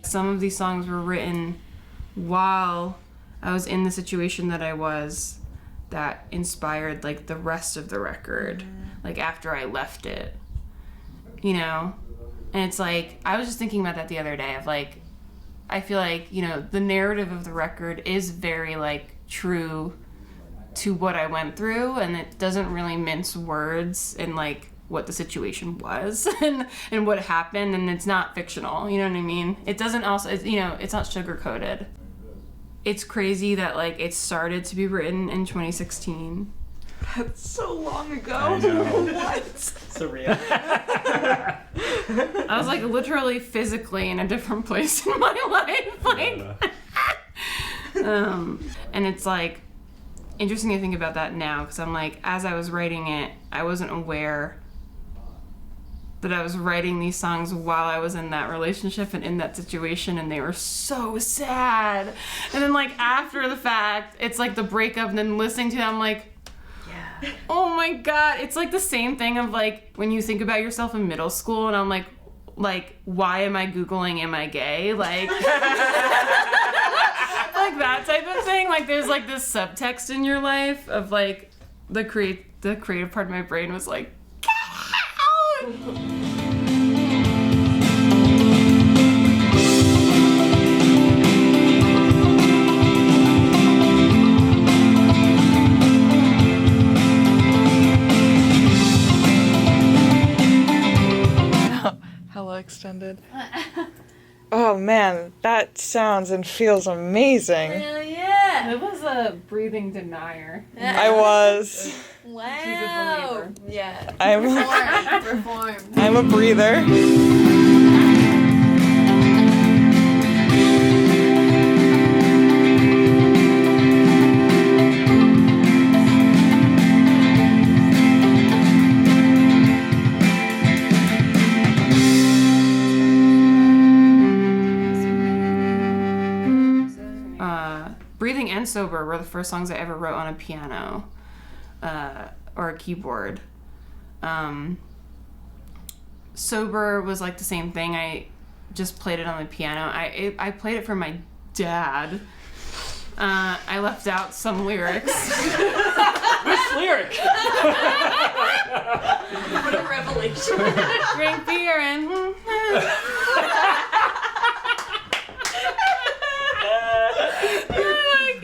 Some of these songs were written while I was in the situation that I was, that inspired like the rest of the record, like after I left it, you know? And it's like, I was just thinking about that the other day of like, I feel like, you know, the narrative of the record is very like true to what I went through, and it doesn't really mince words and like what the situation was and what happened, and it's not fictional, you know what I mean? It doesn't also, it's, you know, it's not sugar-coated. It's crazy that like it started to be written in 2016. That's so long ago. I know. What? Surreal. I was like literally physically in a different place in my life, like and it's like interesting to think about that now, because I'm like, as I was writing it, I wasn't aware that I was writing these songs while I was in that relationship and in that situation, and they were so sad. And then like after the fact, it's like the breakup, and then listening to them, I'm like, yeah, oh my god, it's like the same thing of like when you think about yourself in middle school, and I'm like why am I Googling am I gay, like like that type of thing. Like there's like this subtext in your life of like the creative part of my brain was like, get out! vanilla extended. Oh man, that sounds and feels amazing. Hell yeah! It was a breathing denier. I was. Wow. She's a believer. Yeah. I'm Performed. a breather. Breathing and Sober were the first songs I ever wrote on a piano or a keyboard. Sober was like the same thing. I just played it on the piano. I played it for my dad. I left out some lyrics. Which lyric? What a revelation. Drink beer and...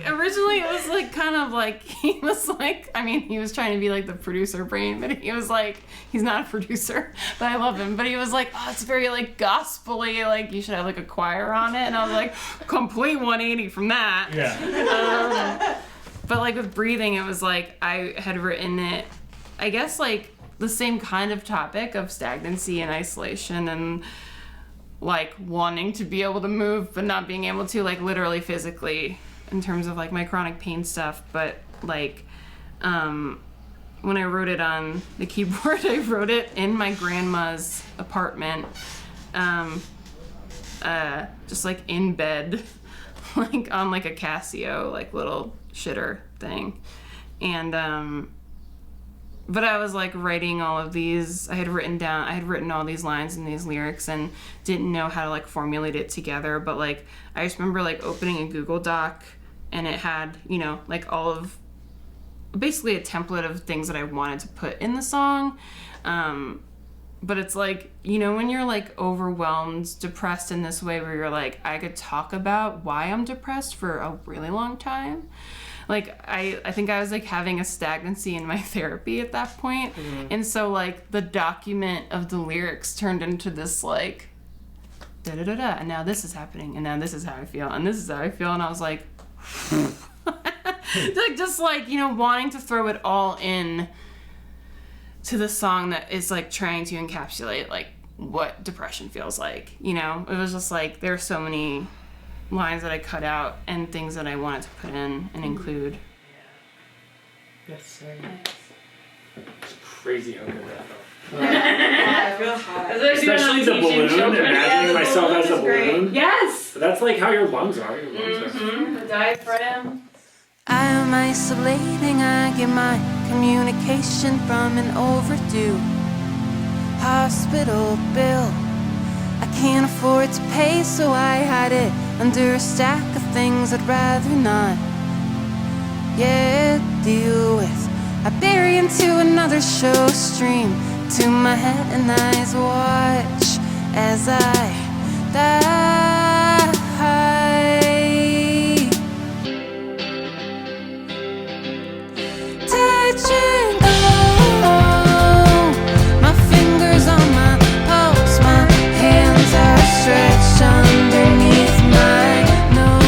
Originally, it was like kind of like he was like, I mean, he was trying to be like the producer brain, but he was like, he's not a producer, but I love him. But he was like, oh, it's very like gospel-y, like you should have like a choir on it. And I was like, complete 180 from that. Yeah. But like with Breathing, it was like I had written it, I guess like the same kind of topic of stagnancy and isolation and like wanting to be able to move but not being able to, like literally physically, in terms of like my chronic pain stuff. But like when I wrote it on the keyboard, I wrote it in my grandma's apartment, just like in bed, like on like a Casio like little shitter thing. And but I was like writing all of these, I had written all these lines and these lyrics and didn't know how to like formulate it together. But like I just remember like opening a Google Doc and it had, you know, like all of basically a template of things that I wanted to put in the song. But it's like, you know, when you're like overwhelmed, depressed in this way where you're like, I could talk about why I'm depressed for a really long time. Like, I think I was like having a stagnancy in my therapy at that point. Mm-hmm. And so like the document of the lyrics turned into this like, da-da-da-da, and now this is happening, and now this is how I feel, and this is how I feel. And I was like, like just like, you know, wanting to throw it all in to the song that is like trying to encapsulate like what depression feels like, you know. It was just like there are so many lines that I cut out and things that I wanted to put in and include. Yes, it's crazy how good that felt. I feel hot. Especially the balloon, imagining myself as a balloon. Yes! That's like how your lungs are. Your lungs are. The diaphragm. I am isolating, I get my communication from an overdue hospital bill. I can't afford to pay, so I hide it under a stack of things I'd rather not, deal with. I bury into another show stream to my head and eyes watch as I die. Touching, my fingers on my pulse, my hands are stretched underneath my nose.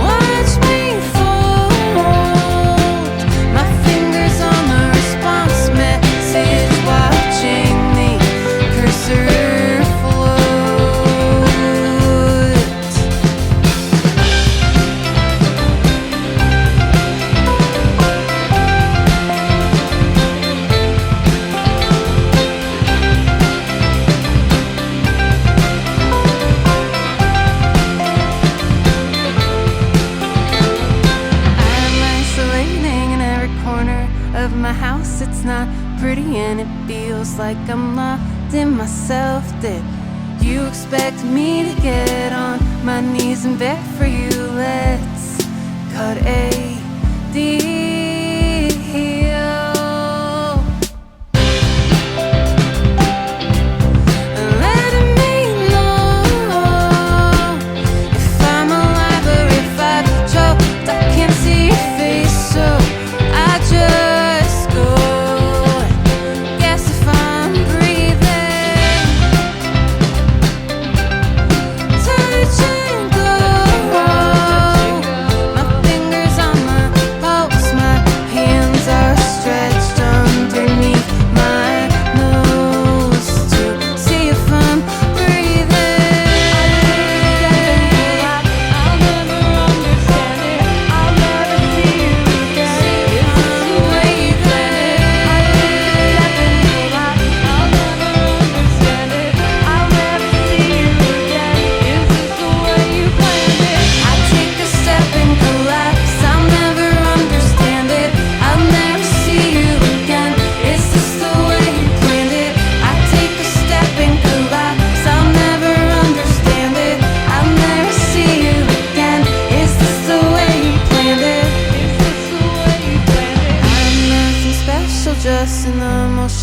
Watch me fold, my fingers on the response message, watching the cursor float. My house, it's not pretty and it feels like I'm locked in myself. Did you expect me to get on my knees and beg for you? Let's cut a deal. Letting me know if I'm alive or if I've choked. I can't see your face, so I just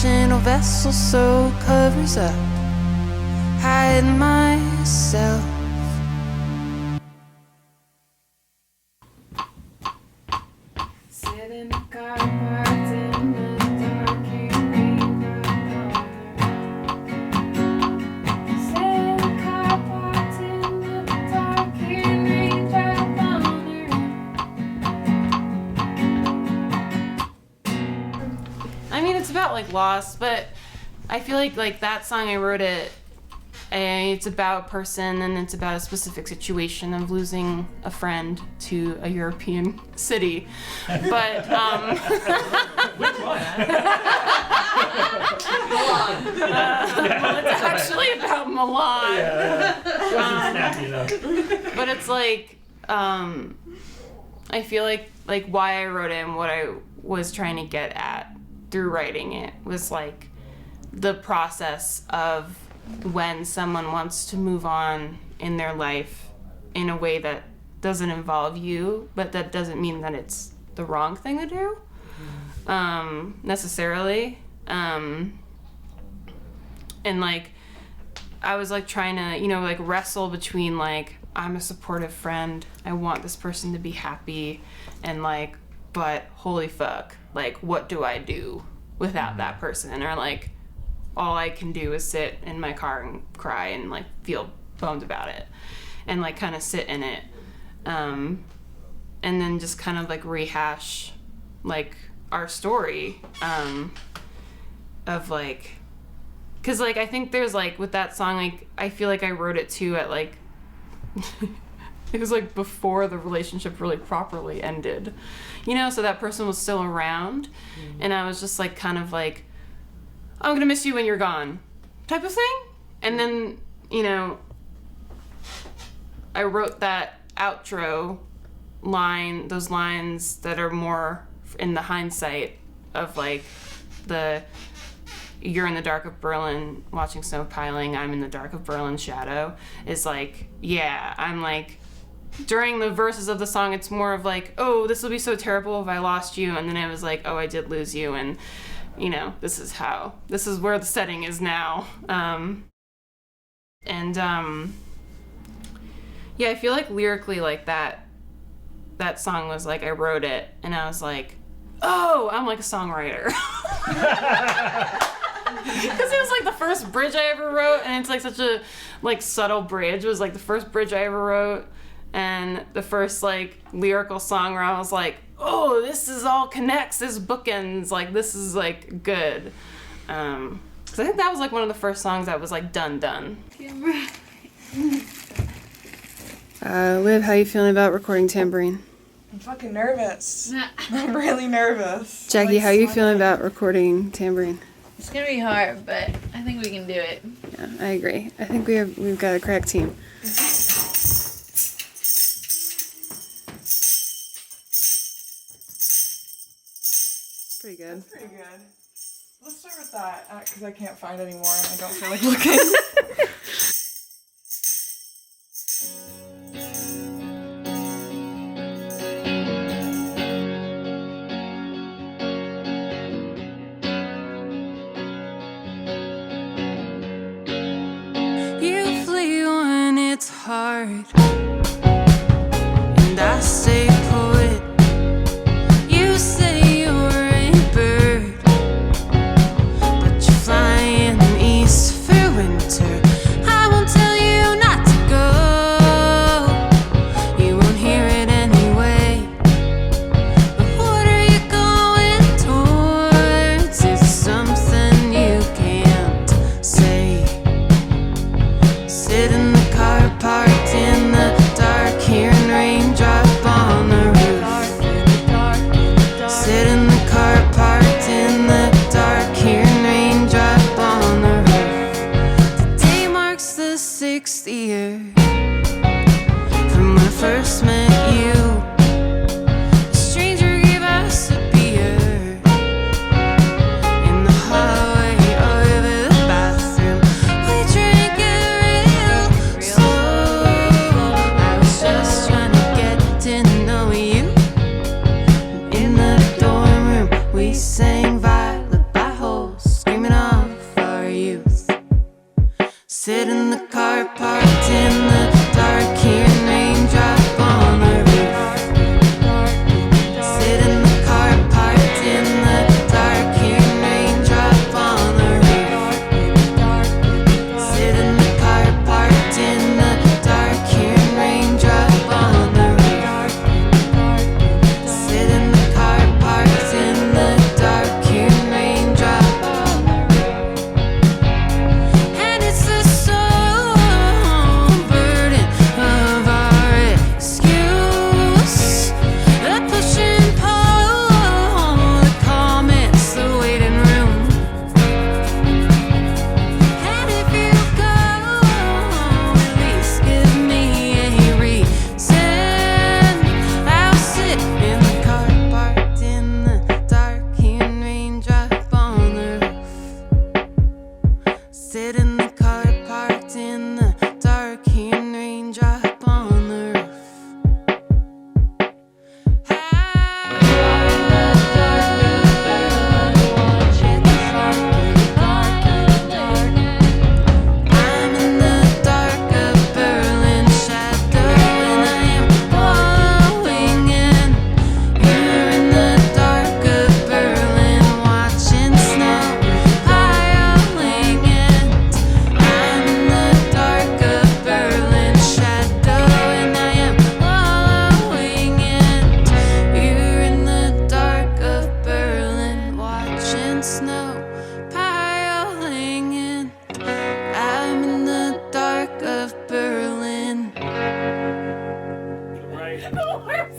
functional vessel, so covers up, hide myself. Sit in the car parked in the dark, hearing raindrop on her. Sit in the car parked in the dark, hearing raindrop on her. I mean, it's about like loss, but I feel like that song I wrote it. It's about a person and it's about a specific situation of losing a friend to a European city. But Which one? well, it's actually about Milan. Yeah. Wasn't snappy though. But it's like I feel like why I wrote it and what I was trying to get at through writing it was like the process of when someone wants to move on in their life in a way that doesn't involve you, but that doesn't mean that it's the wrong thing to do necessarily. And like I was like trying to, you know, like wrestle between like I'm a supportive friend, I want this person to be happy, and like, but holy fuck, like what do I do without that person? Or like all I can do is sit in my car and cry and like feel bummed about it and like kind of sit in it, and then just kind of like rehash like our story of like, because like I think there's like with that song, like I feel like I wrote it too at like it was like before the relationship really properly ended, you know, so that person was still around, and I was just like kind of like, I'm gonna miss you when you're gone type of thing. And then, you know, I wrote that outro line, those lines that are more in the hindsight of like the you're in the dark of Berlin watching snow piling, I'm in the dark of Berlin shadow, is like, yeah, I'm like, during the verses of the song it's more of like, oh, this will be so terrible if I lost you, and then I was like, oh, I did lose you, and you know, this is where the setting is now. Yeah, I feel like lyrically like that song was like, I wrote it and I was like, oh, I'm like a songwriter. Because it was like the first bridge I ever wrote, and it's like such a like subtle bridge. It was like the first bridge I ever wrote, and the first like lyrical song where I was like, oh, this is all connects, this bookends, like this is like good. So I think that was like one of the first songs that was like done. Liv, how you feeling about recording Tambourine? I'm fucking nervous. I'm really nervous. Jackie, Like, how you so feeling nervous. about recording Tambourine? It's gonna be hard, but I think we can do it. Yeah, I agree. I think we've got a crack team. Pretty good. Pretty good. Let's start with that, because I can't find any more and I don't feel like looking. You flee when it's hard, and I stay put. You say you're a bird, but you're flying east for winter. I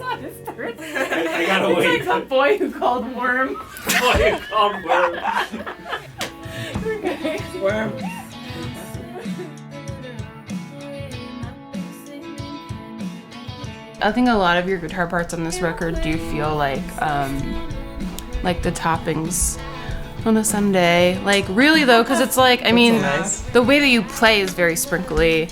on his third. I gotta It's wait. like the boy who called worm. Boy, called worm. Worm. I think a lot of your guitar parts on this record do feel like the toppings on a Sunday. Like really though, because it's like I mean, nice. the way that you play is very sprinkly,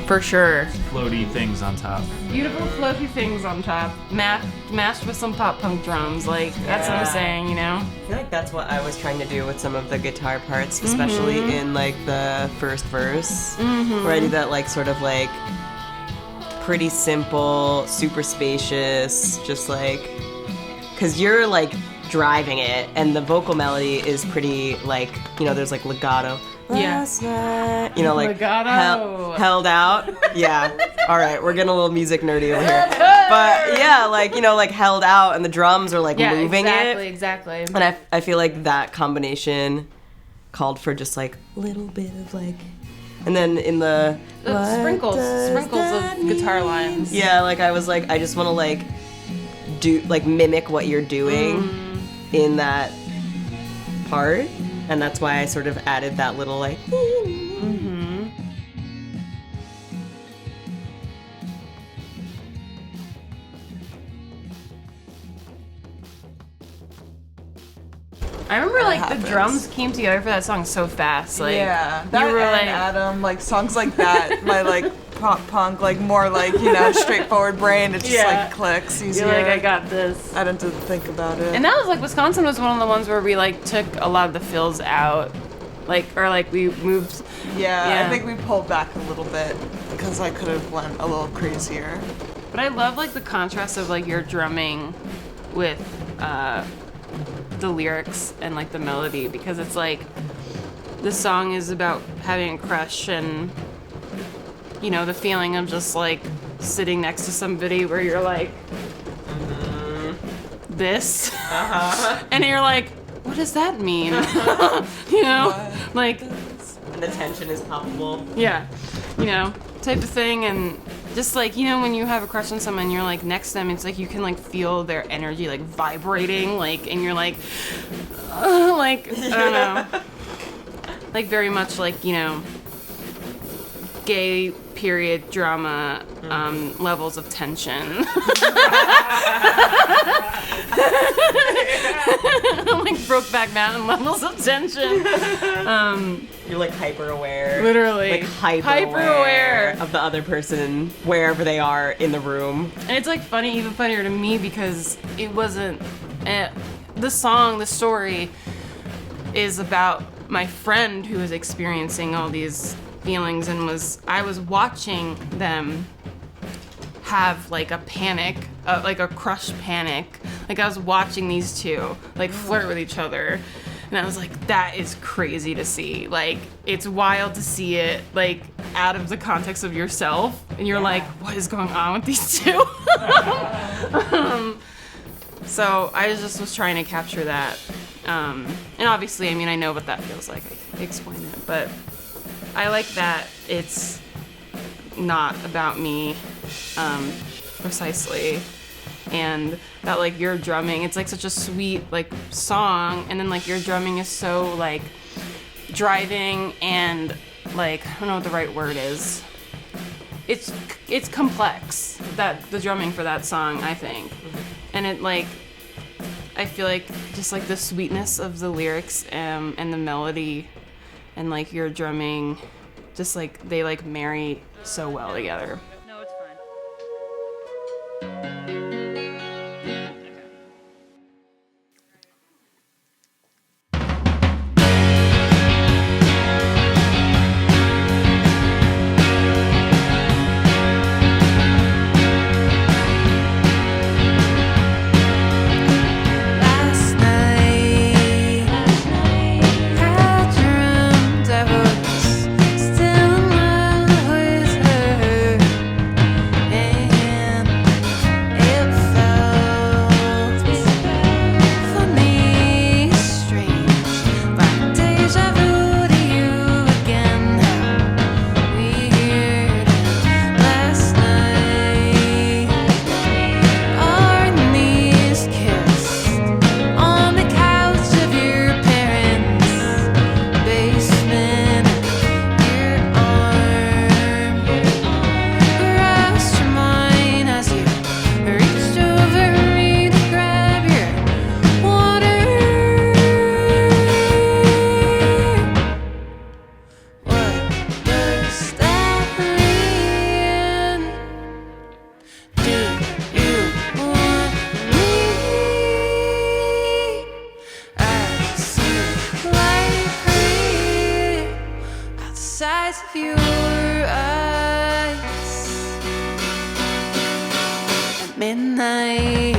for sure. Floaty things on top. Beautiful floaty things on top, mashed with some pop punk drums. Like that's what I'm saying, you know. I feel like that's what I was trying to do with some of the guitar parts, especially in like the first verse, where I do that like sort of like pretty simple, super spacious, just like, cause you're like driving it, and the vocal melody is pretty like, you know, there's like legato. Yeah. Last night, you know, like Legato. held out. Yeah. All right, we're getting a little music nerdy over here, but yeah, like you know, like held out, and the drums are like moving it. Exactly. And I feel like that combination called for just like a little bit of like, and then in the Sprinkles of guitar lines. yeah, like I was like, I just want to like do like mimic what you're doing in that part, and that's why I sort of added that little like. I remember like happens. the drums came together for that song so fast. Like Yeah, that you were and like Adam, like songs like that, my like pop punk, like more like, you know, straightforward brain, it just Yeah. like clicks easier. you're like I got this. I didn't think about it. And that was like Wisconsin was one of the ones where we like took a lot of the fills out, like or like we moved. yeah, I think we pulled back a little bit because I could have went a little crazier. But I love like the contrast of like your drumming with the lyrics and like the melody, because it's like the song is about having a crush and you know the feeling of just like sitting next to somebody where you're like this and you're like, what does that mean? You know, like And the tension is palpable. yeah, you know, type of thing. And just like, you know, when you have a crush on someone, you're like next to them, it's like you can like feel their energy like vibrating, like, and you're like, like, I don't know, like very much like, you know, gay period drama levels of tension. Like Brokeback Mountain levels of tension. You're like hyper aware. Literally. Like hyper aware of the other person wherever they are in the room. And it's like funny, even funnier to me, because it wasn't the song, the story is about my friend who was experiencing all these feelings, and I was watching them have like a panic, like a crush panic. Like I was watching these two like flirt with each other, and I was like, that is crazy to see. Like it's wild to see it like out of the context of yourself, and you're like, what is going on with these two? So I just was trying to capture that, and obviously, I mean, I know what that feels like. I can explain it, but I like that it's not about me, precisely, and that like your drumming, it's like such a sweet like song, and then like your drumming is so like driving and like I don't know what the right word is. It's complex, that the drumming for that song, I think, and it like I feel like just like the sweetness of the lyrics and the melody and like your drumming, just like they like marry so well together. No, it's fine. Last night, I dreamed I was still in love with her. size of your eyes at midnight.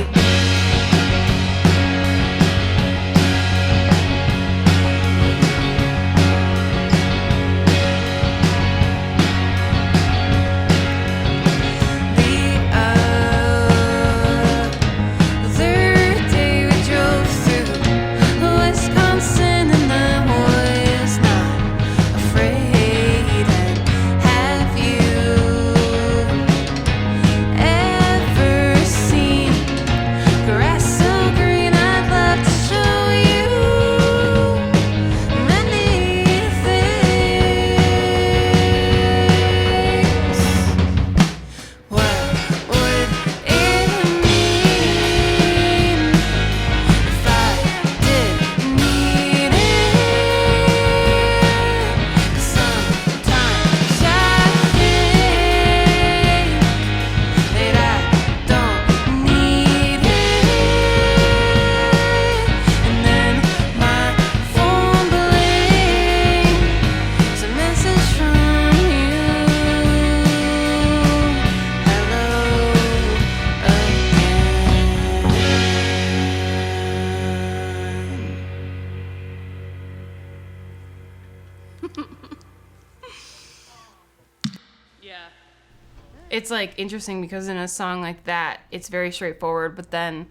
It's like interesting because in a song like that, it's very straightforward. But then,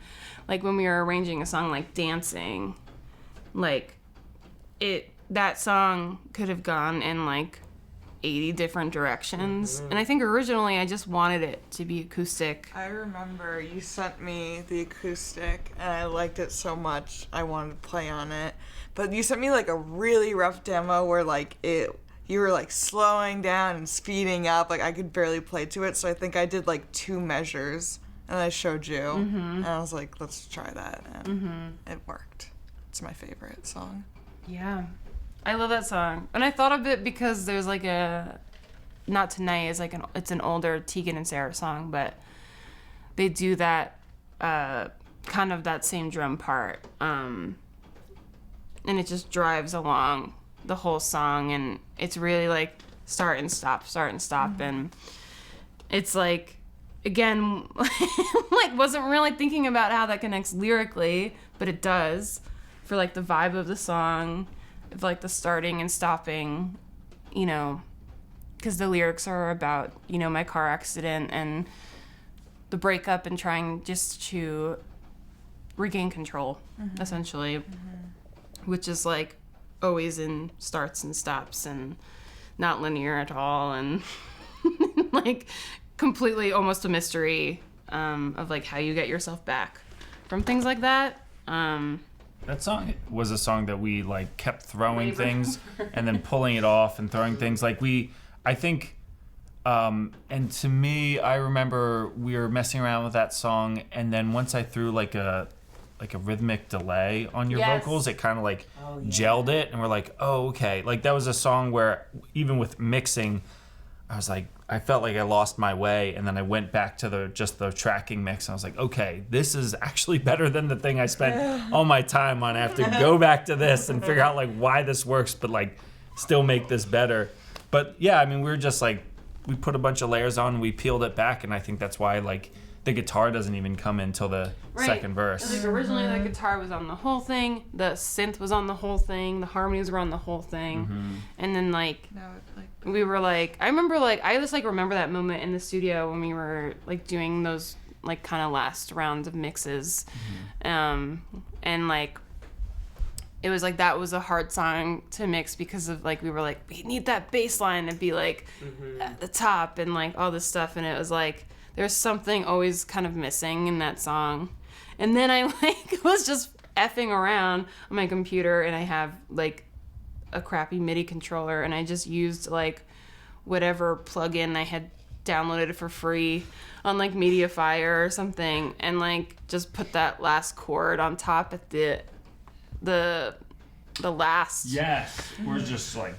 like when we were arranging a song like Dancing, like that song could have gone in like 80 different directions. And I think originally I just wanted it to be acoustic. I remember you sent me the acoustic and I liked it so much I wanted to play on it. But you sent me like a really rough demo where like you were like slowing down and speeding up, like I could barely play to it, so I think I did like 2 measures and I showed you and I was like, let's try that, and it worked. It's my favorite song. Yeah, I love that song. And I thought of it because there's like Not Tonight is like it's an older Tegan and Sarah song, but they do that kind of that same drum part, and it just drives along the whole song, and it's really like start and stop, and it's like, again, like wasn't really thinking about how that connects lyrically, but it does for like the vibe of the song, of like the starting and stopping, you know, because the lyrics are about, you know, my car accident and the breakup and trying just to regain control, essentially, which is like always in starts and stops and not linear at all, and like completely almost a mystery of like how you get yourself back from things like that. That song was a song that we like kept throwing things and then pulling it off and throwing things like I think and to me, I remember we were messing around with that song, and then once I threw like a rhythmic delay on your vocals, it kind of like gelled it, and we're like, oh, okay. Like that was a song where even with mixing, I was like, I felt like I lost my way, and then I went back to the tracking mix, and I was like, okay, this is actually better than the thing I spent all my time on. I have to go back to this and figure out like why this works, but like still make this better. But yeah, I mean, we were just like, we put a bunch of layers on, we peeled it back, and I think that's why like the guitar doesn't even come in until the second verse. Like originally the guitar was on the whole thing, the synth was on the whole thing, the harmonies were on the whole thing, and then like we were like, I remember like I just like remember that moment in the studio when we were like doing those like kind of last rounds of mixes, and like it was like that was a hard song to mix because of like we were like, we need that bass line to be like at the top and like all this stuff, and it was like there's something always kind of missing in that song. And then I like was just effing around on my computer, and I have like a crappy MIDI controller, and I just used like whatever plugin I had downloaded for free on like Mediafire or something, and like just put that last chord on top at the last. Yes, we're just like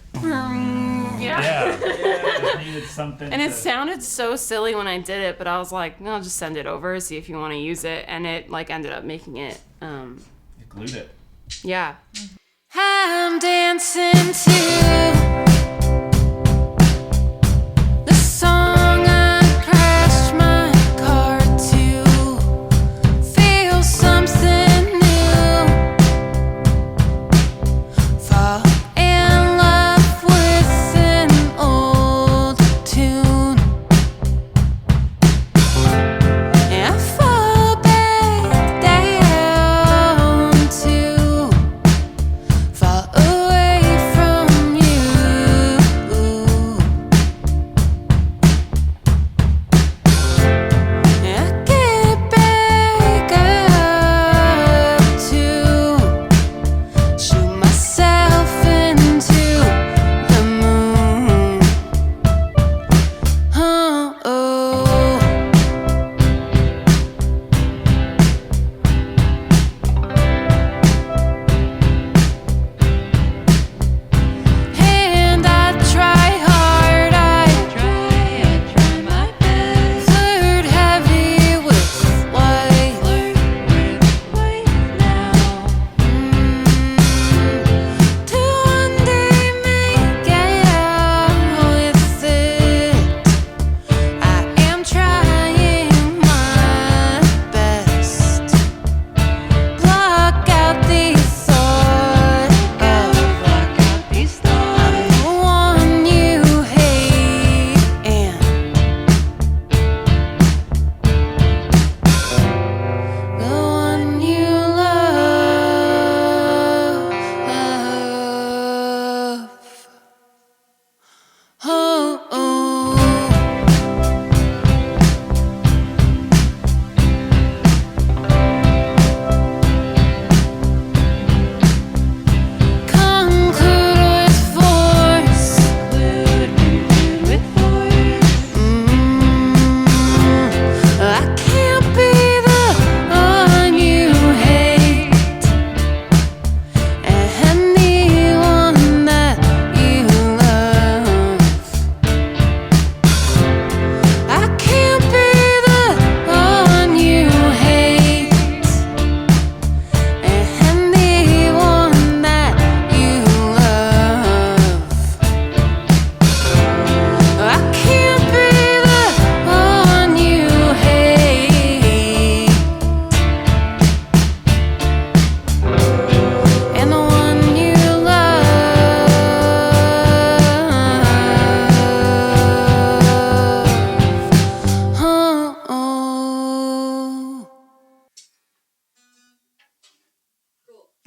Yeah. just needed something. And it sounded so silly when I did it, but I was like, no, just send it over, see if you want to use it, and it like ended up making it. You glued it. Yeah. I'm dancing too.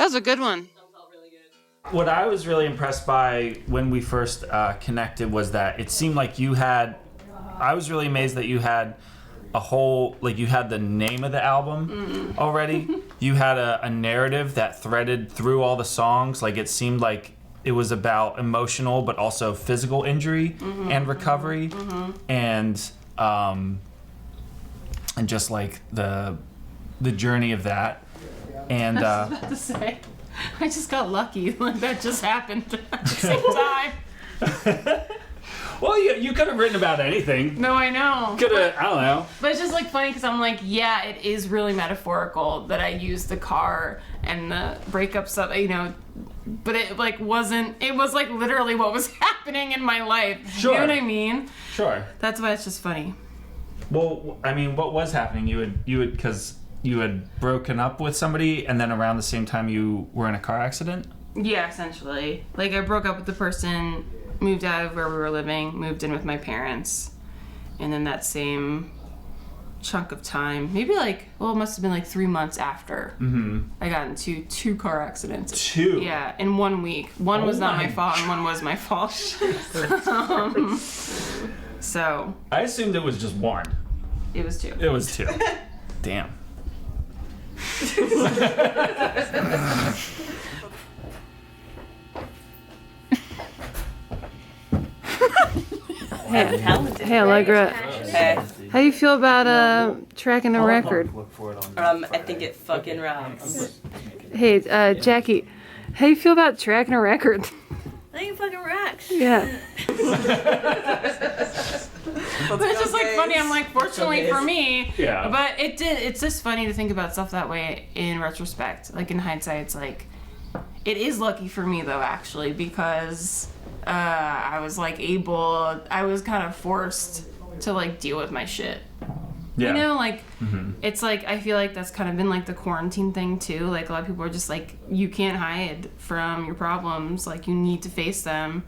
was a good one. What I was really impressed by when we first connected was that it seemed like you had. I was really amazed that you had a whole, like you had the name of the album already. You had a narrative that threaded through all the songs. Like it seemed like it was about emotional but also physical injury and recovery, and just like the journey of that. And I was about to say, I just got lucky. Like that just happened at the same time. well, you could have written about anything. No, I know. Could have, I don't know. But it's just like funny because I'm like, yeah, it is really metaphorical that I used the car and the breakup stuff, you know. But it like wasn't. It was like literally what was happening in my life. Sure. You know what I mean? Sure. That's why it's just funny. Well, I mean, what was happening? You had because you had broken up with somebody, and then around the same time you were in a car accident. Yeah, essentially. Like I broke up with the person, moved out of where we were living, moved in with my parents, and then that same chunk of time, maybe like, well, it must have been like 3 months after, I got into 2 car accidents. 2? Yeah, in 1 week. One was not my fault, and one was my fault. So. I assumed it was just 1. It was 2. It was 2. Damn. Hey, Allegra. Hey, How do you feel about tracking a record? I think it fucking rocks. Hey, Jackie. How do you feel about tracking a record? I think it fucking rocks. Yeah. But it's just like funny. I'm like, fortunately for me, Yeah. But it's just funny to think about stuff that way in retrospect. Like in hindsight, it's like, it is lucky for me though, actually, because I was like I was kind of forced to like deal with my shit. Yeah. You know, like, it's like, I feel like that's kind of been like the quarantine thing too. Like a lot of people are just like, you can't hide from your problems. Like you need to face them.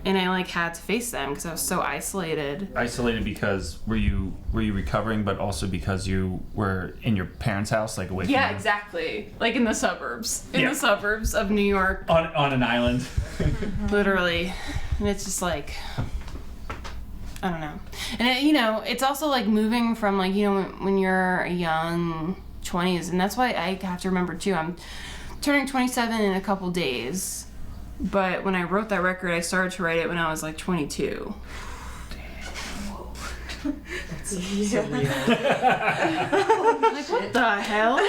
And I like had to face them because I was so isolated. Isolated because were you recovering, but also because you were in your parents' house, like away from Yeah, them? exactly. Like in the suburbs. In Yeah. the suburbs of New York. On an island. Literally. And it's just like, I don't know. And it, you know, it's also like moving from like, you know, when you're a young 20s, and that's why I have to remember too, I'm turning 27 in a couple days. But when I wrote that record, I started to write it when I was like 22. Yeah. Like, what the hell?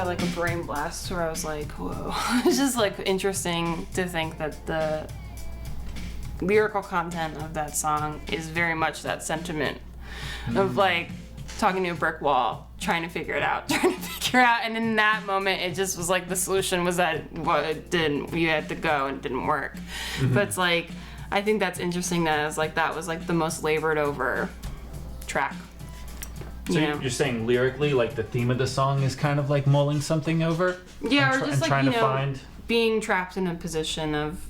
Like a brain blast where I was like, whoa. It's just like interesting to think that the lyrical content of that song is very much that sentiment of like talking to a brick wall, trying to figure it out, and in that moment it just was like the solution was that you had to go and it didn't work. But it's like, I think that's interesting that was like the most labored over track. So You know? you're saying lyrically, like the theme of the song is kind of like mulling something over? Yeah, or and just like, trying you to know, find... being trapped in a position of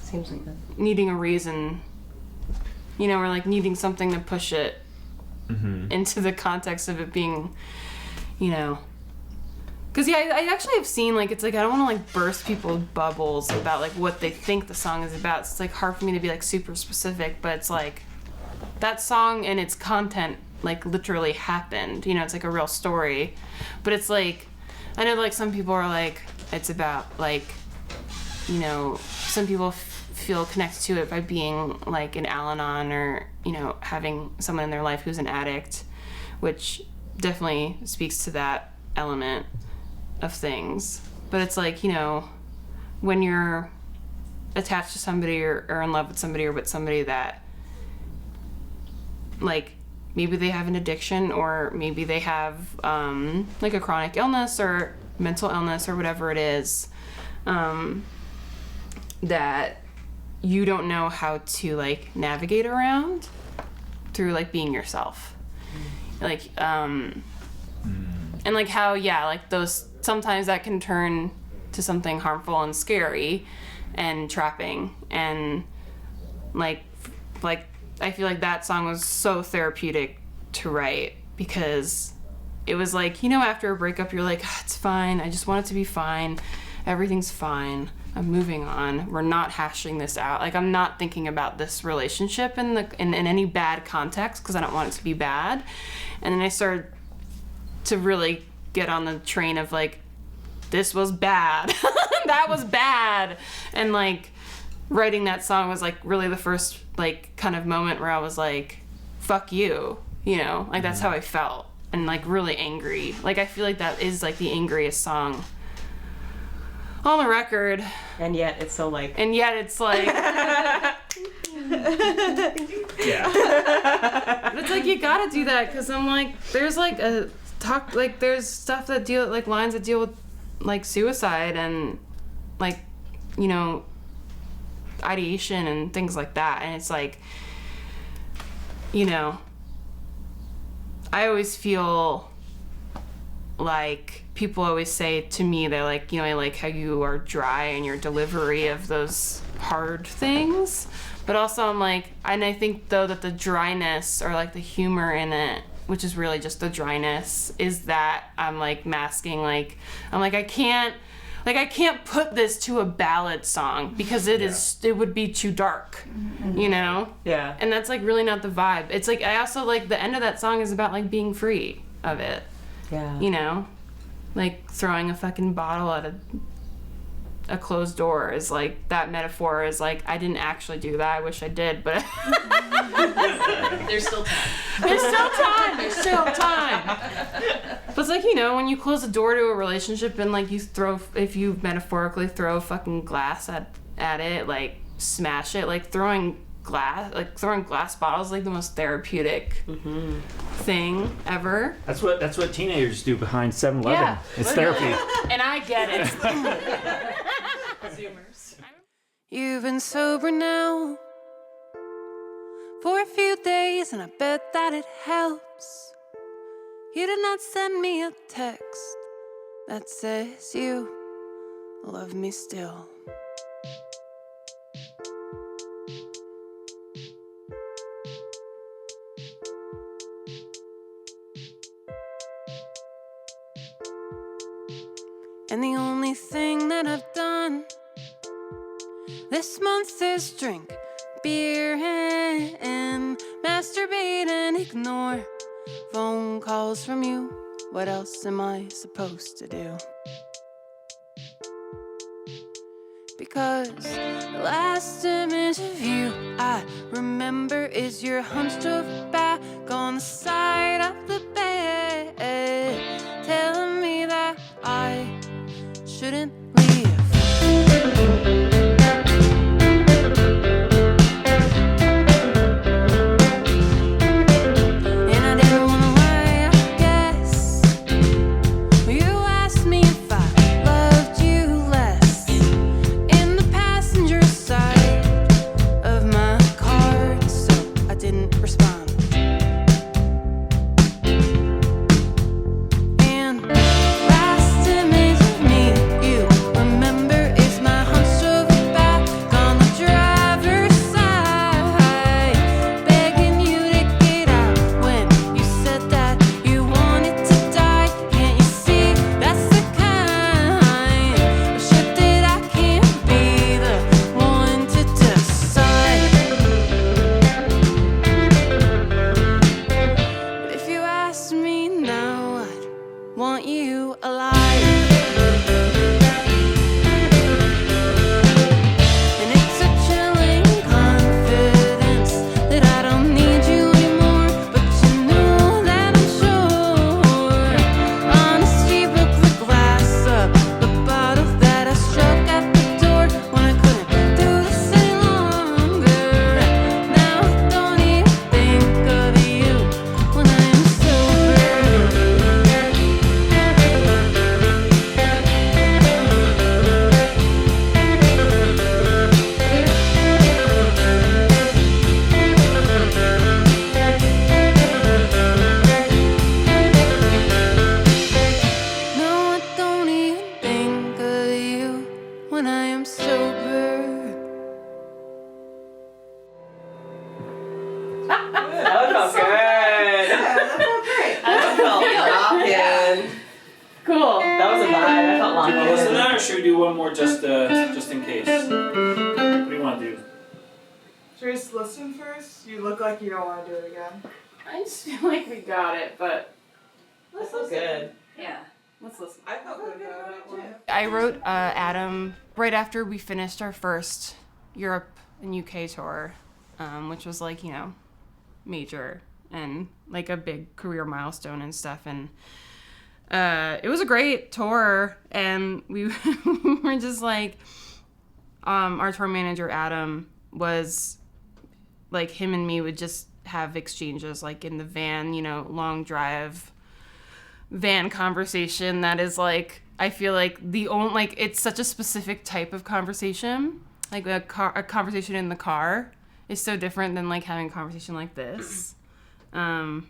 Seems like that. needing a reason, you know, or like needing something to push it into the context of it being, you know. Because, yeah, I actually have seen, like, it's like, I don't want to, like, burst people's bubbles about, like, what they think the song is about. It's, like, hard for me to be, like, super specific, but it's, like, that song and its content, like, literally happened. You know, it's, like, a real story. But it's, like, I know, like, some people are, like, it's about, like, you know, some people feel connected to it by being, like, an Al-Anon or, you know, having someone in their life who's an addict, which definitely speaks to that element of things. But it's like, you know, when you're attached to somebody or in love with somebody or with somebody that, like, maybe they have an addiction or maybe they have like a chronic illness or mental illness or whatever it is, that you don't know how to like navigate around through like being yourself. Like and like how like those sometimes that can turn to something harmful and scary and trapping, and like I feel like that song was so therapeutic to write, because it was like, you know, after a breakup you're like, it's fine, I just want it to be fine, everything's fine, I'm moving on, we're not hashing this out, like I'm not thinking about this relationship in any bad context because I don't want it to be bad. And then I started to really get on the train of like, this was bad. That was bad. And like writing that song was like really the first like kind of moment where I was like, fuck you, you know, like that's how I felt, and like really angry. Like I feel like that is like the angriest song on the record. And yet it's so like Yeah. But it's like, you gotta do that, because I'm like, there's like there's stuff that deal, like lines that deal with like suicide and like, you know, ideation and things like that. And it's like, you know, I always feel like people always say to me, they're like, you know, I like how you are dry in your delivery of those hard things. But also I'm like, and I think though that the dryness, or like the humor in it, which is really just the dryness, is that I'm like masking, like, I'm like, I can't put this to a ballad song because it would be too dark, you know? Yeah. And that's like really not the vibe. It's like, I also like the end of that song is about like being free of it. Yeah. You know? Like throwing a fucking bottle at a closed door is like, that metaphor is like, I didn't actually do that. I wish I did, but There's still time. there's still time. There's still time. But it's like, you know, when you close the door to a relationship and like if you metaphorically throw a fucking glass at it, like smash it, like throwing glass bottles, like the most therapeutic thing ever. That's what teenagers do behind 7-Eleven. Yeah, It's literally. therapy. And I get it. You've been sober now for a few days, and I bet that it helps. You did not send me a text that says you love me still. And the only thing that I've done this month is drink beer and masturbate and ignore phone calls from you. What else am I supposed to do? Because the last image of you I remember is your hunched over back on the side of the bed, telling me that I shouldn't leave. Remember when I am sober. That felt good. That felt great. That felt rockin'. Cool. That was a vibe. I felt Do you want to listen to locked that, or should we do one more just in case? What do you want to do? Should we just listen first? You look like you don't want to do it again. I just feel like we got it, but That felt good. Yeah. Let's listen. I felt good about it too. I wrote Adam right after we finished our first Europe and UK tour, which was like, you know, major and like a big career milestone and stuff. And it was a great tour, and we were just like, our tour manager Adam was like, him and me would just have exchanges like in the van, you know, long drive van conversation that is like, I feel like the only, like, it's such a specific type of conversation. Like a conversation in the car is so different than like having a conversation like this. And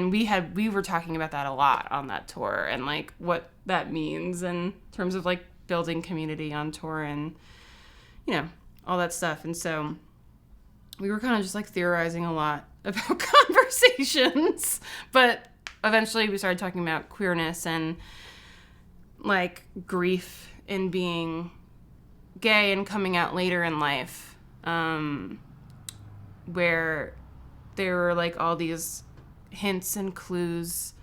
we were talking about that a lot on that tour, and like what that means in terms of like building community on tour and, you know, all that stuff. And so we were kind of just like theorizing a lot about conversations, but eventually we started talking about queerness and like grief in being gay and coming out later in life, where there were like all these hints and clues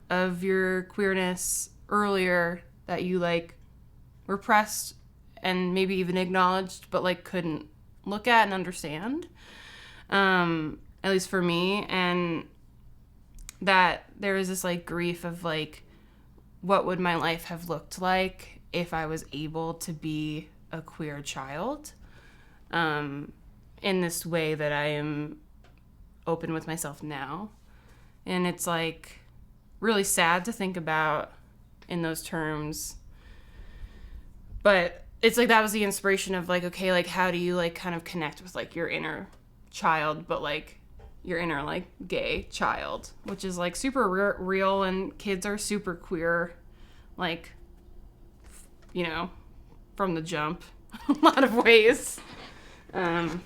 of your queerness earlier that you like repressed and maybe even acknowledged, but like couldn't look at and understand, at least for me. And that there was this like grief of like, what would my life have looked like if I was able to be a queer child, in this way that I am open with myself now. And it's like really sad to think about in those terms, but it's like that was the inspiration of like, okay, like how do you like kind of connect with like your inner child, but like your inner like gay child, which is like super real, and kids are super queer, like, you know, from the jump a lot of ways. So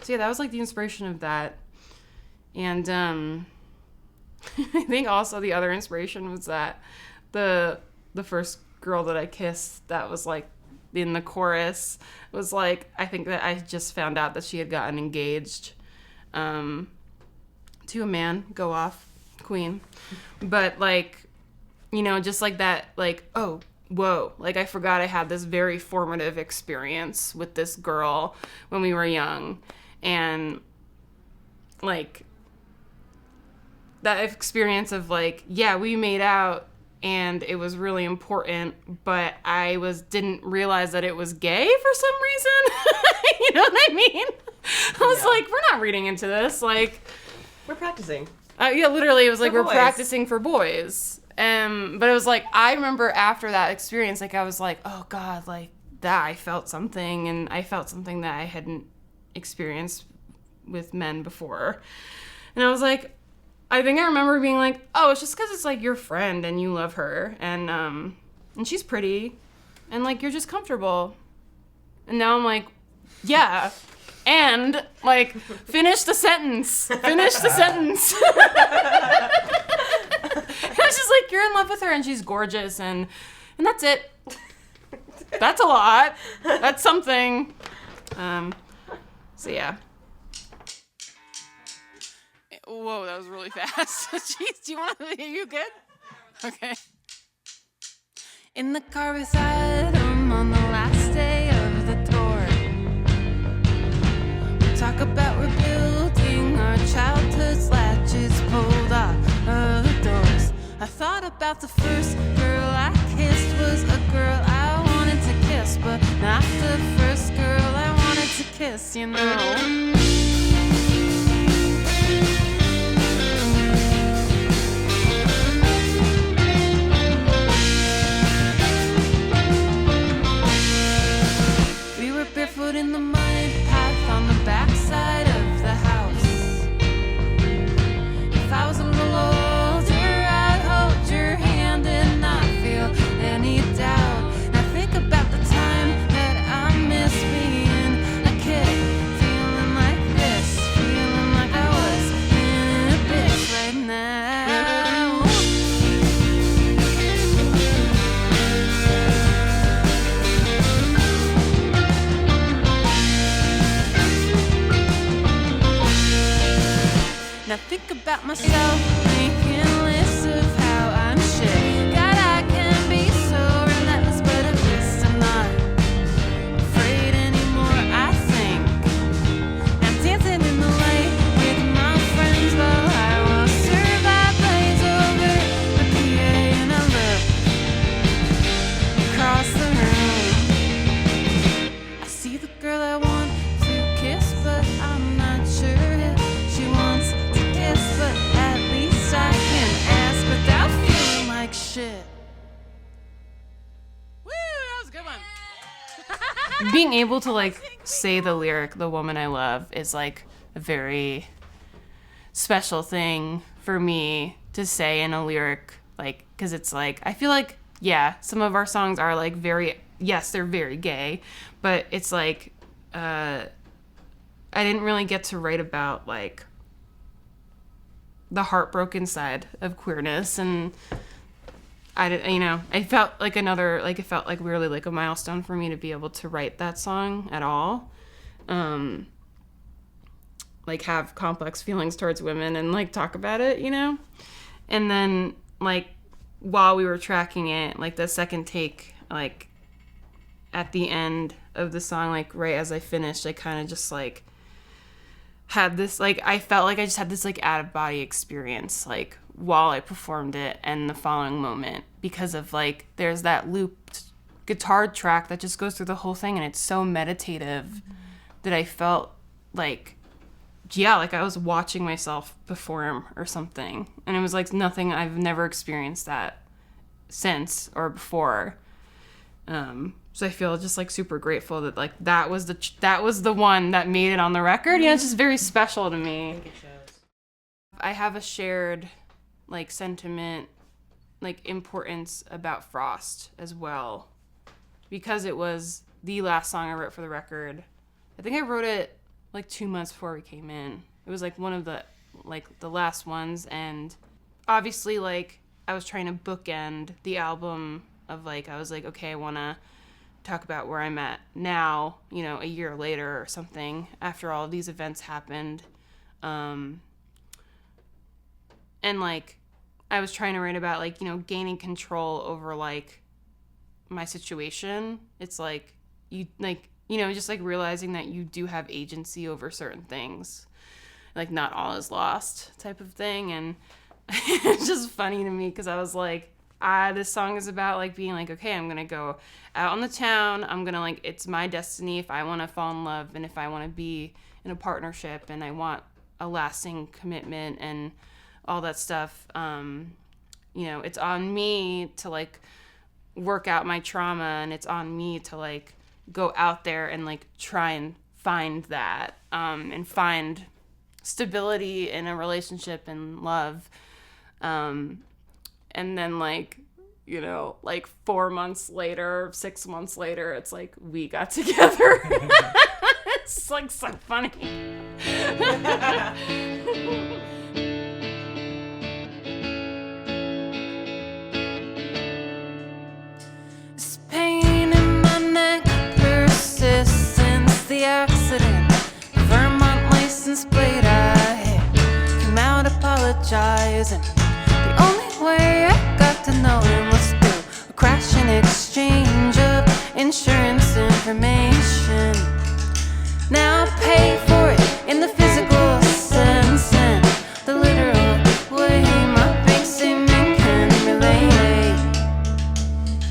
yeah, that was like the inspiration of that. And I think also the other inspiration was that the first girl that I kissed that was like in the chorus was like, I think that I just found out that she had gotten engaged to a man. Go off, queen. But like, you know, just like that, like, oh, whoa, like I forgot I had this very formative experience with this girl when we were young. And like that experience of like, yeah, we made out and it was really important, but I didn't realize that it was gay for some reason. You know what I mean? I was like, we're not reading into this. Like, We're practicing. yeah, literally, it was like For we're boys. practicing for boys. But it was like, I remember after that experience, like I was like, oh God, like that I felt something, and I felt something that I hadn't experienced with men before. And I was like, I think I remember being like, oh, it's just because it's like your friend and you love her, and she's pretty, and like you're just comfortable. And now I'm like, yeah, and like finish the sentence. Finish the sentence. It's just like you're in love with her and she's gorgeous, and that's it. That's a lot. That's something. So yeah. Whoa, that was really fast. Jeez, do you want to? Are you good? Okay. In the car beside him on the last day of the tour, we talk about rebuilding our childhood's latches pulled off of the doors. I thought about the first girl I kissed was a girl I wanted to kiss, but not the first girl I wanted to kiss, you know. Barefoot in the mud path on the backside of the house. If I was a little older, I'd hold your hand and not feel any doubt. And I think about the time that got myself making lists of how I'm shit. God, I can be so relentless, but at least I'm not afraid anymore, I think. I'm dancing in the light with my friends while I will survive blaze over the PA, and I look across the room. I see the girl I want to kiss, but I'm not sure if she wants to kiss, but at least I can ask without feeling like shit. Woo, that was a good one. Being able to like say the lyric "the woman I love" is like a very special thing for me to say in a lyric, like, because it's like I feel like, yeah, some of our songs are like very, yes, they're very gay, but it's like I didn't really get to write about like the heartbroken side of queerness, and I did, you know, I felt like another, like it felt like really like a milestone for me to be able to write that song at all, like have complex feelings towards women and like talk about it, you know. And then like while we were tracking it, like the second take, like at the end of the song, like right as I finished, I kind of just like had this, like I felt like I just had this like out of body experience like while I performed it and the following moment, because of like there's that looped guitar track that just goes through the whole thing, and it's so meditative that I felt like, yeah, like I was watching myself perform or something, and it was like nothing, I've never experienced that since or before. So I feel just like super grateful that like that was the one that made it on the record. Yeah, it's just very special to me. I have a shared like sentiment, like importance about Frost as well, because it was the last song I wrote for the record. I think I wrote it like 2 months before we came in. It was like one of the last ones, and obviously like I was trying to bookend the album of like, I was like, okay, I want to talk about where I'm at now, you know, a year later or something, after all of these events happened. And like I was trying to write about like, you know, gaining control over like my situation. It's like you like, you know, just like realizing that you do have agency over certain things, like not all is lost type of thing. And it's just funny to me because I was like, this song is about like being like, okay, I'm gonna go out on the town, I'm gonna like, it's my destiny if I want to fall in love and if I want to be in a partnership and I want a lasting commitment and all that stuff. You know, it's on me to like work out my trauma, and it's on me to like go out there and like try and find that, and find stability in a relationship and love. And then like, you know, like 4 months later, 6 months later, it's like we got together. It's like so funny. This pain in my neck persists since the accident. Vermont license plate I hit. Came out apologizing. The only way I got to know him was through a crashing exchange of insurance information. Now I pay for it in the physical sense and the literal way my big cement can relate.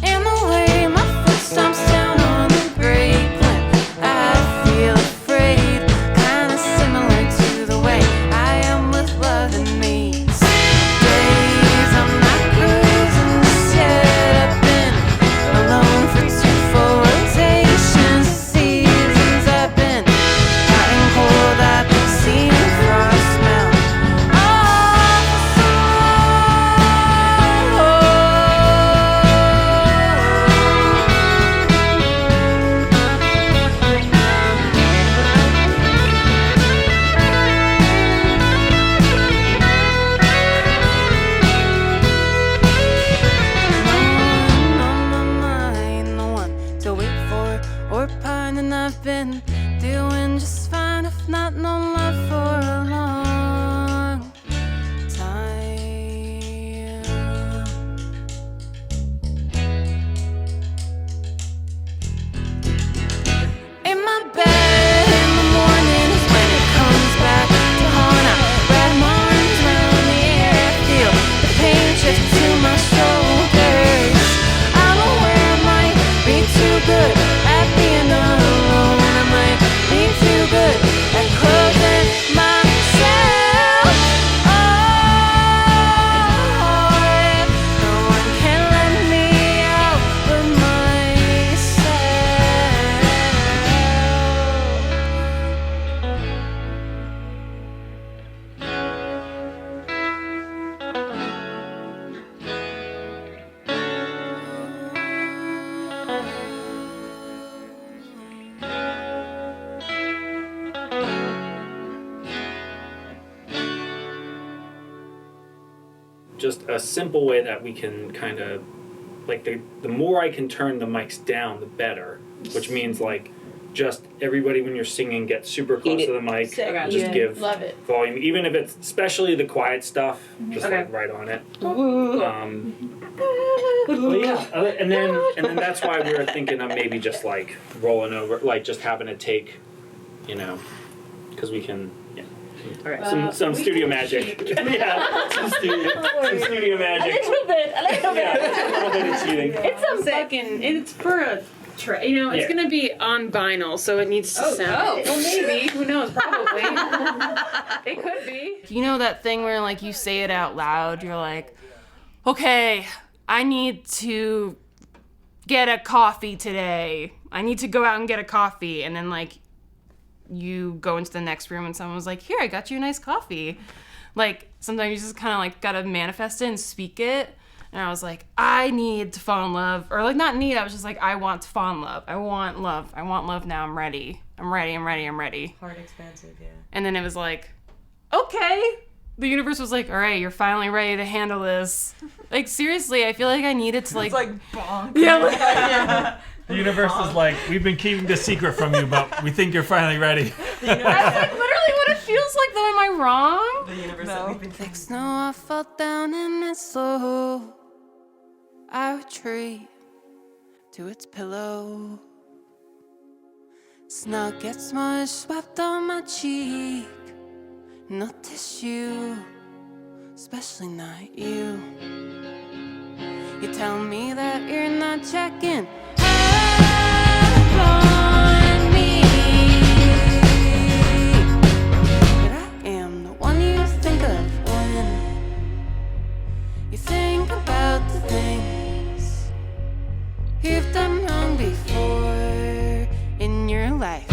And the way my foot stomps down on the brake when I feel afraid, kinda similar to the way I am with love and me. Days I'm not cruising just yet. I've been alone for 2 full rotations. Seasons I've been hot and cold. I've been seeing frost melt off the no one to wait for or pine, and I've been doing just fine, if not no love for a long just a simple way that we can kind of, like, the more I can turn the mics down, the better. Which means, like, just everybody when you're singing get super close to the mic. Sick. Just Yeah. give Love it. volume, even if it's, especially the quiet stuff, just like right on it. Well, yeah, and then that's why we were thinking of maybe just like rolling over, like just having a take, you know, because we can, All right. some studio magic. Yeah, some studio magic. A little bit. Yeah, a little bit of cheating. It's a fucking. It's for a. You know, it's Yeah. gonna be on vinyl, so it needs to sound. Well, maybe. Who knows? Probably. It could be. You know that thing where like you say it out loud. You're like, okay, I need to get a coffee today. I need to go out and get a coffee, and then like you go into the next room and someone was like, here, I got you a nice coffee. Like sometimes you just kind of like gotta manifest it and speak it. And I was like, I need to fall in love. Or like not need, I was just like, I want to fall in love. I want love. I want love now. I'm ready. I'm ready. Heart expansive, yeah. And then it was like, okay. The universe was like, all right, you're finally ready to handle this. Like seriously, I feel like I needed to like. It's like bonk. Yeah, like, The universe is like, we've been keeping the secret from you, but we think you're finally ready. that's like literally what it feels like though. Am I wrong? The universe No. that we've been Like snow, I fall down and it's slow. I retreat to its pillow. Snug gets smush swept on my cheek. No tissue, especially not you. You tell me that you're not checking up on me, but I am the one you think of when you think about the things you've done wrong before in your life.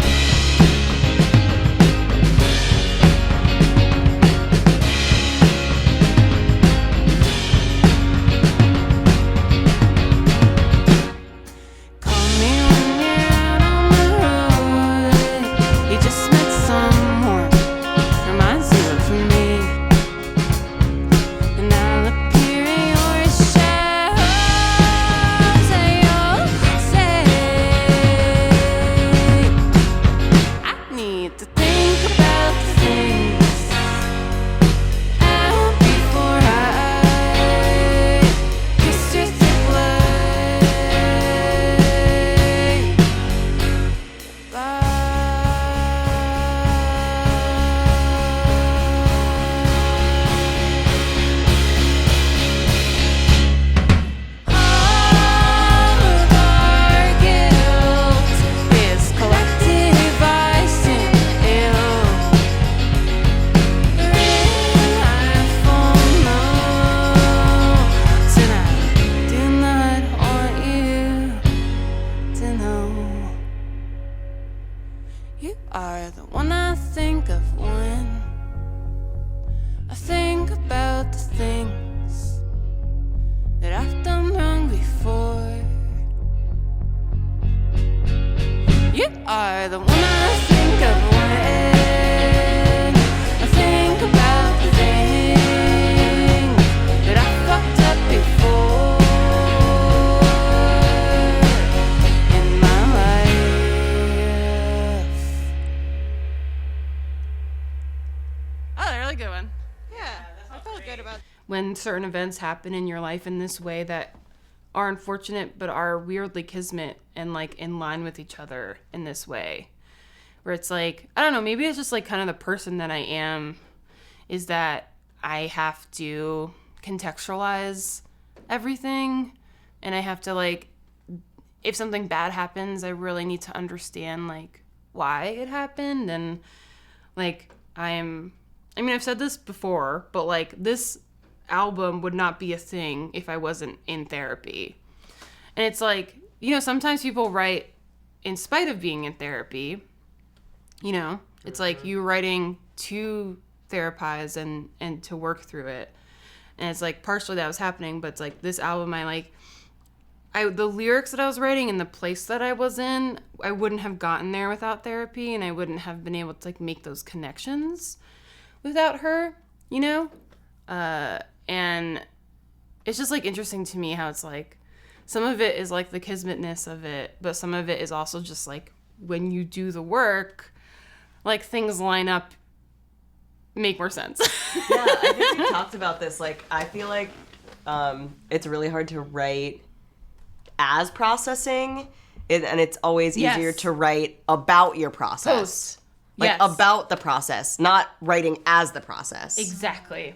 Call me when you're out on the road. You just met someone, reminds you of me. And I'll appear in your shadows, and you'll say, I need to think about the things out before I kiss your thick You are the one I think of when I think about the things that I've done wrong before. You are the one I think of when I think about the things that I fucked up before in my life. Oh, really good one. I felt good about When certain events happen in your life in this way that are unfortunate but are weirdly kismet and like in line with each other in this way, where it's like, I don't know, maybe it's just like kind of the person that I am, is that I have to contextualize everything, and I have to like, if something bad happens, I really need to understand like why it happened. And like I've said this before, but like this album would not be a thing if I wasn't in therapy. And it's like, you know, sometimes people write in spite of being in therapy. You know, it's like you writing to therapize and to work through it. And it's like partially that was happening, but it's like this album, the lyrics that I was writing and the place that I was in, I wouldn't have gotten there without therapy, and I wouldn't have been able to like make those connections without her, you know? And it's just like interesting to me how it's like some of it is like the kismetness of it, but some of it is also just like when you do the work, like things line up, make more sense. Yeah, I think we talked about this. Like, I feel like it's really hard to write as processing, and it's always easier Yes. to write about your process. Post. Like, Yes. about the process, not writing as the process. Exactly.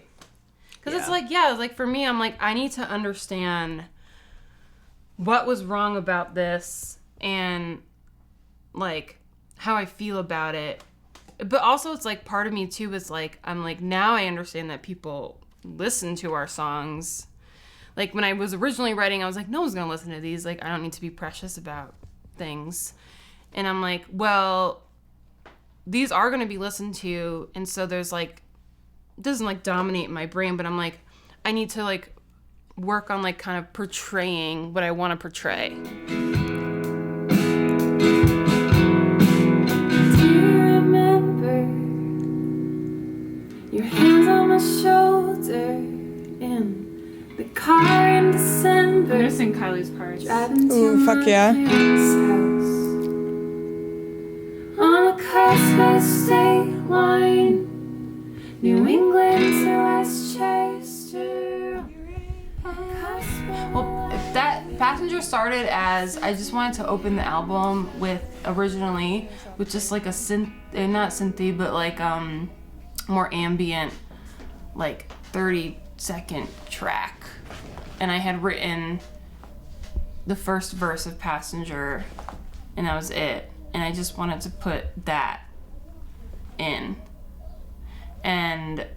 Because Yeah. it's like, yeah, like for me, I'm like, I need to understand what was wrong about this and like how I feel about it. But also it's like part of me too is like, I'm like, now I understand that people listen to our songs. Like when I was originally writing, I was like, no one's gonna listen to these. Like, I don't need to be precious about things. And I'm like, well, these are gonna be listened to. And so there's like, it doesn't like dominate my brain, but I'm like, I need to like work on like kind of portraying what I want to portray. Do you remember your hands on my shoulder in the car in December? I'm gonna sing Kylie's parts. Driving to Ooh, fuck my yeah. parents' house on the cusp of state line, New England to Westchester. Well, that Passenger started as I just wanted to open the album with originally with just like a synth, not synthy, but like more ambient, like 30-second track. And I had written the first verse of Passenger, and that was it. And I just wanted to put that in. And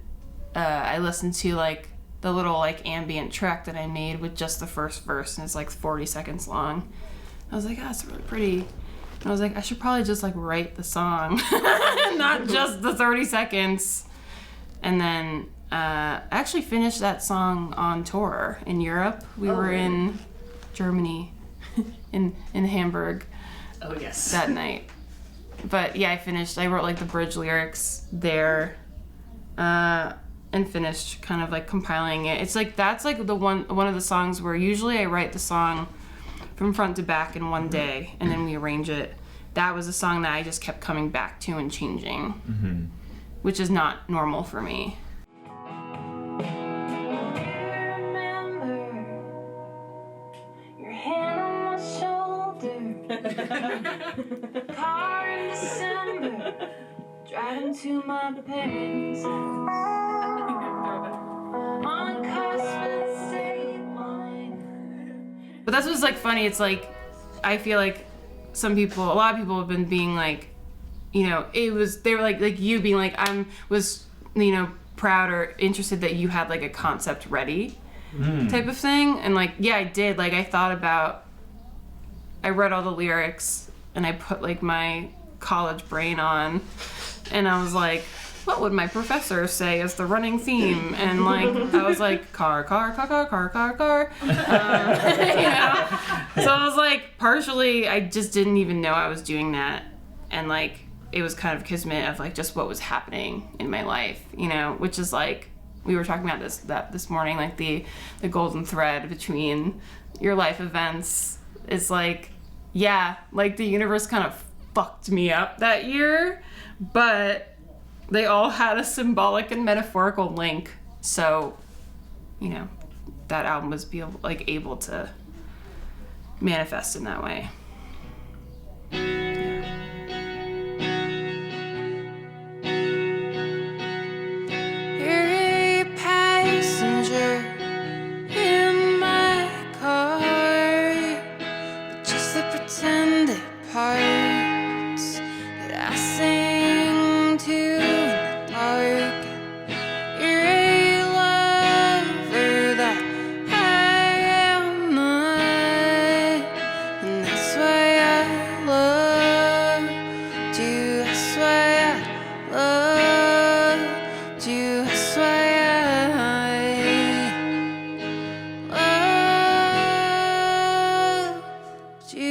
I listened to like the little like ambient track that I made with just the first verse, and it's like 40 seconds long. I was like, oh, it's really pretty. And I was like, I should probably just like write the song, not just the 30 seconds. And then I actually finished that song on tour in Europe. We were in Germany, in Hamburg. Oh, yes. That night. But yeah, I wrote like the bridge lyrics there, and finished kind of like compiling it. It's like, that's like the one of the songs where usually I write the song from front to back in one day and then we arrange it. That was a song that I just kept coming back to and changing, which is not normal for me. Your hand on my shoulder, car in December, driving to my parents' house. On cusp of state line. But that's what's like funny. It's like, I feel like a lot of people have been being like, you know, they were like you being like, was proud or interested that you had like a concept ready type of thing. And like, yeah, I did. Like, I read all the lyrics and I put like my college brain on, and I was like, what would my professor say as the running theme? And like, I was like, car. So I was like, partially, I just didn't even know I was doing that. And like, it was kind of kismet of like just what was happening in my life, which is like, we were talking about this morning, like the golden thread between your life events is like, yeah, like the universe kind of fucked me up that year, but they all had a symbolic and metaphorical link. So, that album was able to manifest in that way. You're a passenger in my car, just the pretended parts that I sing to in the dark. You're a lover that I am not, and that's why I loved you. That's why I loved you. That's why I loved you.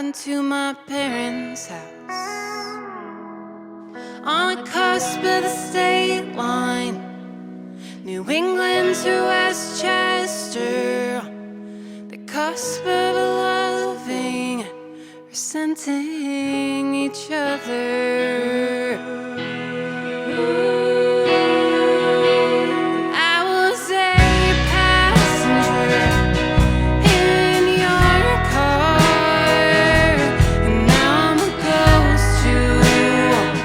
driving to my parents' house on the cusp of the state line, New England to Westchester, the cusp of loving, resenting each other. I was a passenger in your car, and now I'm a ghost who won't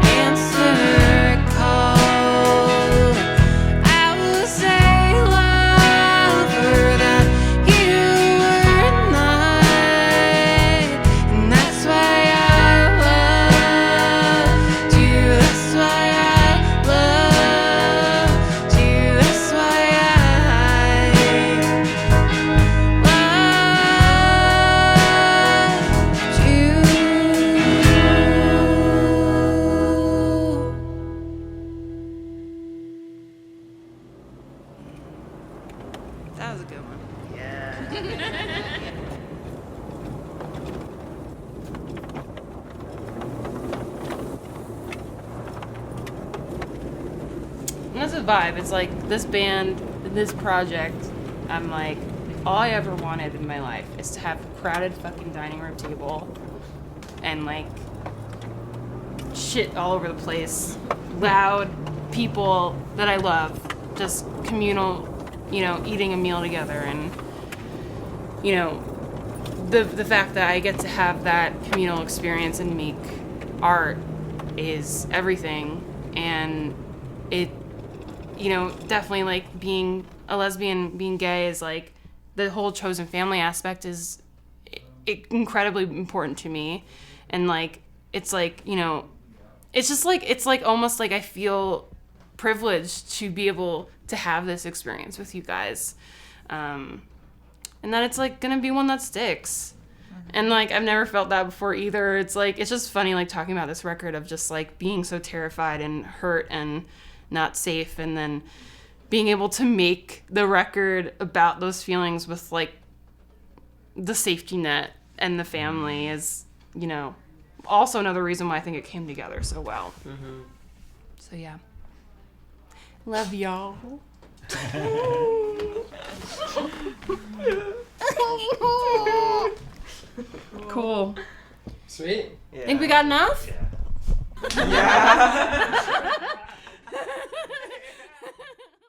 answer a call. I was a lover that you were not, and that's why I loved you. That's why I loved you. That's why I loved you. That was a good one. And that's a vibe. It's like this band, this project, I'm like, all I ever wanted in my life is to have a crowded fucking dining room table and like shit all over the place, loud people that I love, just communal, you know, eating a meal together, and you know, the fact that I get to have that communal experience and make art is everything. And it, you know, definitely like being a lesbian, being gay is like the whole chosen family aspect is incredibly important to me. And like it's like, you know, it's just like, it's like almost like I feel privileged to be able to have this experience with you guys, and that it's like gonna be one that sticks. And like I've never felt that before either. It's like, it's just funny like talking about this record of just like being so terrified and hurt and not safe, and then being able to make the record about those feelings with like the safety net and the family is, you know, also another reason why I think it came together so well. So yeah, love y'all. Cool. Sweet. Yeah. Think we got enough? Yeah.